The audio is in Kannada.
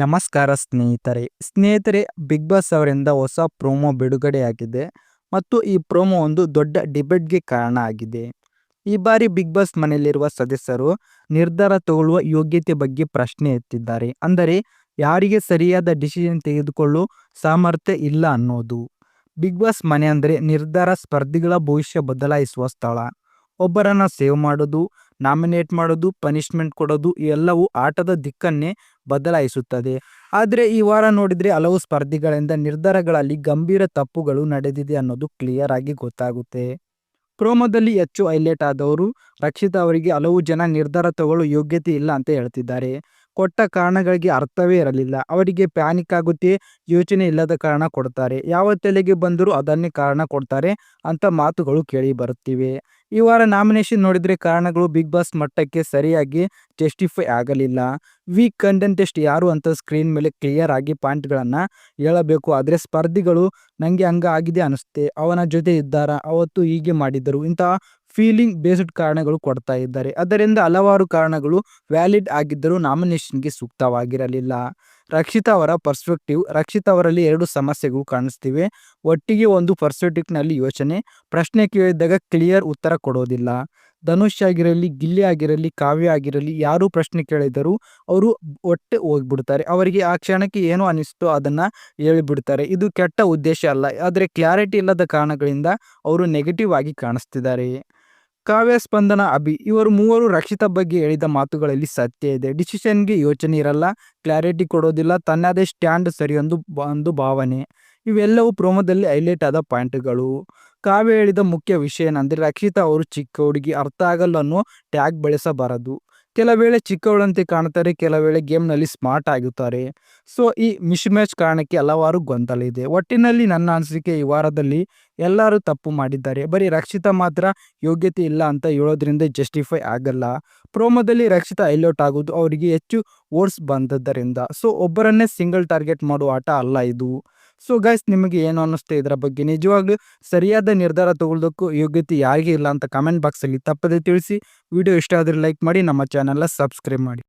ನಮಸ್ಕಾರ ಸ್ನೇಹಿತರೆ ಬಿಗ್ ಬಾಸ್ ಅವರಿಂದ ಹೊಸ ಪ್ರೋಮೋ ಬಿಡುಗಡೆಯಾಗಿದೆ ಮತ್ತು ಈ ಪ್ರೋಮೋ ಒಂದು ದೊಡ್ಡ ಡಿಬೇಟ್ಗೆ ಕಾರಣ ಆಗಿದೆ. ಈ ಬಾರಿ ಬಿಗ್ ಬಾಸ್ ಮನೆಯಲ್ಲಿರುವ ಸದಸ್ಯರು ನಿರ್ಧಾರ ತಗೊಳ್ಳುವ ಯೋಗ್ಯತೆ ಬಗ್ಗೆ ಪ್ರಶ್ನೆ ಎತ್ತಿದ್ದಾರೆ. ಅಂದರೆ ಯಾರಿಗೆ ಸರಿಯಾದ ಡಿಸಿಷನ್ ತೆಗೆದುಕೊಳ್ಳುವ ಸಾಮರ್ಥ್ಯ ಇಲ್ಲ ಅನ್ನೋದು. ಬಿಗ್ ಬಾಸ್ ಮನೆ ಅಂದರೆ ನಿರ್ಧಾರ ಸ್ಪರ್ಧಿಗಳ ಭವಿಷ್ಯ ಬದಲಾಯಿಸುವ ಸ್ಥಳ. ಒಬ್ಬರನ್ನ ಸೇವ್ ಮಾಡೋದು, ನಾಮಿನೇಟ್ ಮಾಡೋದು, ಪನಿಷ್ಮೆಂಟ್ ಕೊಡೋದು ಎಲ್ಲವೂ ಆಟದ ದಿಕ್ಕನ್ನೇ ಬದಲಾಯಿಸುತ್ತದೆ. ಆದರೆ ಈ ವಾರ ನೋಡಿದರೆ ಹಲವು ಸ್ಪರ್ಧಿಗಳಿಂದ ನಿರ್ಧಾರಗಳಲ್ಲಿ ಗಂಭೀರ ತಪ್ಪುಗಳು ನಡೆದಿದೆ ಅನ್ನೋದು ಕ್ಲಿಯರ್ ಆಗಿ ಗೊತ್ತಾಗುತ್ತೆ. ಪ್ರೋಮೋದಲ್ಲಿ ಹೆಚ್ಚು ಹೈಲೈಟ್ ಆದವರು ರಕ್ಷಿತಾ ಅವರಿಗೆ ಹಲವು ಜನ ನಿರ್ಧಾರ ತಗೊಳ್ಳೋ ಯೋಗ್ಯತೆ ಇಲ್ಲ ಅಂತ ಹೇಳ್ತಿದ್ದಾರೆ. ಕೊಟ್ಟ ಕಾರಣಗಳಿಗೆ ಅರ್ಥವೇ ಇರಲಿಲ್ಲ. ಅವರಿಗೆ ಪ್ಯಾನಿಕ್ ಆಗುತ್ತೆ, ಯೋಚನೆ ಇಲ್ಲದ ಕಾರಣ ಕೊಡ್ತಾರೆ, ಯಾವ ತಲೆಗೆ ಬಂದರೂ ಅದನ್ನೇ ಕಾರಣ ಕೊಡ್ತಾರೆ ಅಂತ ಮಾತುಗಳು ಕೇಳಿ ಬರುತ್ತಿವೆ. ಈ ವಾರ ನಾಮಿನೇಷನ್ ನೋಡಿದರೆ ಕಾರಣಗಳು ಬಿಗ್ ಬಾಸ್ ಮಟ್ಟಕ್ಕೆ ಸರಿಯಾಗಿ ಜಸ್ಟಿಫೈ ಆಗಲಿಲ್ಲ. ವೀಕ್ ಕಂಟೆಸ್ಟೆಂಟ್ ಯಾರು ಅಂತ ಸ್ಕ್ರೀನ್ ಮೇಲೆ ಕ್ಲಿಯರ್ ಆಗಿ ಪಾಯಿಂಟ್ಗಳನ್ನು ಹೇಳಬೇಕು. ಆದರೆ ಸ್ಪರ್ಧಿಗಳು ನನಗೆ ಹಂಗ ಆಗಿದೆ ಅನಿಸುತ್ತೆ, ಅವನ ಜೊತೆ ಇದ್ದಾರಾ, ಅವತ್ತು ಹೀಗೆ ಮಾಡಿದರು, ಇಂತಹ ಫೀಲಿಂಗ್ ಬೇಸ್ಡ್ ಕಾರಣಗಳು ಕೊಡ್ತಾ ಇದ್ದಾರೆ. ಅದರಿಂದ ಹಲವಾರು ಕಾರಣಗಳು ವ್ಯಾಲಿಡ್ ಆಗಿದ್ದರೂ ನಾಮಿನೇಷನ್ಗೆ ಸೂಕ್ತವಾಗಿರಲಿಲ್ಲ. ರಕ್ಷಿತಾ ಅವರ ಪರ್ಸ್ಪೆಕ್ಟಿವ್. ರಕ್ಷಿತಾ ಅವರಲ್ಲಿ ಎರಡು ಸಮಸ್ಯೆಗಳು ಕಾಣಿಸ್ತಿವೆ. ಒಟ್ಟಿಗೆ ಒಂದು ಪರ್ಸ್ಪೆಕ್ಟಿವ್ನಲ್ಲಿ ಯೋಚನೆ, ಪ್ರಶ್ನೆ ಕೇಳಿದಾಗ ಕ್ಲಿಯರ್ ಉತ್ತರ ಕೊಡೋದಿಲ್ಲ. ಧನುಷ್ ಆಗಿರಲಿ, ಗಿಲ್ಲಿ ಆಗಿರಲಿ, ಕಾವ್ಯ ಆಗಿರಲಿ, ಯಾರು ಪ್ರಶ್ನೆ ಕೇಳಿದರೂ ಅವರು ಒಟ್ಟೆ ಹೋಗ್ಬಿಡ್ತಾರೆ. ಅವರಿಗೆ ಆ ಕ್ಷಣಕ್ಕೆ ಏನೋ ಅನಿಸ್ತೋ ಅದನ್ನು ಹೇಳಿಬಿಡ್ತಾರೆ. ಇದು ಕೆಟ್ಟ ಉದ್ದೇಶ ಅಲ್ಲ, ಆದರೆ ಕ್ಲಾರಿಟಿ ಇಲ್ಲದ ಕಾರಣಗಳಿಂದ ಅವರು ನೆಗೆಟಿವ್ ಆಗಿ ಕಾಣಿಸ್ತಿದ್ದಾರೆ. ಕಾವ್ಯ, ಸ್ಪಂದನ, ಅಭಿ ಇವರು ಮೂವರು ರಕ್ಷಿತಾ ಬಗ್ಗೆ ಹೇಳಿದ ಮಾತುಗಳಲ್ಲಿ ಸತ್ಯ ಇದೆ. ಡಿಸಿಷನ್ಗೆ ಯೋಚನೆ ಇರಲ್ಲ, ಕ್ಲಾರಿಟಿ ಕೊಡೋದಿಲ್ಲ, ತನ್ನದೇ ಸ್ಟ್ಯಾಂಡ್ ಸರಿ ಒಂದು ಭಾವನೆ. ಇವೆಲ್ಲವೂ ಪ್ರೋಮೋದಲ್ಲಿ ಹೈಲೈಟ್ ಆದ ಪಾಯಿಂಟ್ಗಳು. ಕಾವ್ಯ ಹೇಳಿದ ಮುಖ್ಯ ವಿಷಯ ಏನಂದರೆ ರಕ್ಷಿತಾ ಅವರು ಚಿಕ್ಕ ಹುಡುಗಿ, ಅರ್ಥ ಆಗಲ್ಲ ಅನ್ನೋ ಟ್ಯಾಗ್ ಬಳಸಬಾರದು. ಕೆಲವೇಳೆ ಚಿಕ್ಕವಳಂತೆ ಕಾಣ್ತಾರೆ, ಕೆಲವೇಳೆ ಗೇಮ್ನಲ್ಲಿ ಸ್ಮಾರ್ಟ್ ಆಗುತ್ತಾರೆ. ಸೊ ಈ ಮಿಸ್ ಕಾರಣಕ್ಕೆ ಹಲವಾರು ಗೊಂದಲ ಇದೆ. ಒಟ್ಟಿನಲ್ಲಿ ನನ್ನ ಅನಿಸಿಕೆ ಈ ವಾರದಲ್ಲಿ ಎಲ್ಲರೂ ತಪ್ಪು ಮಾಡಿದ್ದಾರೆ. ಬರೀ ರಕ್ಷಿತಾ ಮಾತ್ರ ಯೋಗ್ಯತೆ ಇಲ್ಲ ಅಂತ ಹೇಳೋದ್ರಿಂದ ಜಸ್ಟಿಫೈ ಆಗಲ್ಲ. ಪ್ರೋಮೋದಲ್ಲಿ ರಕ್ಷಿತಾ ಹೈಲೈಟ್ ಆಗೋದು ಅವರಿಗೆ ಹೆಚ್ಚು ವೋಟ್ಸ್ ಬಂದದ್ದರಿಂದ. ಸೊ ಒಬ್ಬರನ್ನೇ ಸಿಂಗಲ್ ಟಾರ್ಗೆಟ್ ಮಾಡುವ ಆಟ ಅಲ್ಲ ಇದು. ಸೊ ಗೈಸ್, ನಿಮಗೆ ಏನು ಅನ್ನಿಸ್ತೆ ಇದರ ಬಗ್ಗೆ? ನಿಜವಾಗ್ಲೂ ಸರಿಯಾದ ನಿರ್ಧಾರ ತಗೊಳ್ಳೋದಕ್ಕೂ ಯೋಗ್ಯತೆ ಯಾರಿಗೆ ಇಲ್ಲ ಅಂತ ಕಮೆಂಟ್ ಬಾಕ್ಸಲ್ಲಿ ತಪ್ಪದೆ ತಿಳಿಸಿ. ವಿಡಿಯೋ ಇಷ್ಟ ಆದರೆ ಲೈಕ್ ಮಾಡಿ, ನಮ್ಮ ಚಾನಲ್ನ ಸಬ್ಸ್ಕ್ರೈಬ್ ಮಾಡಿ.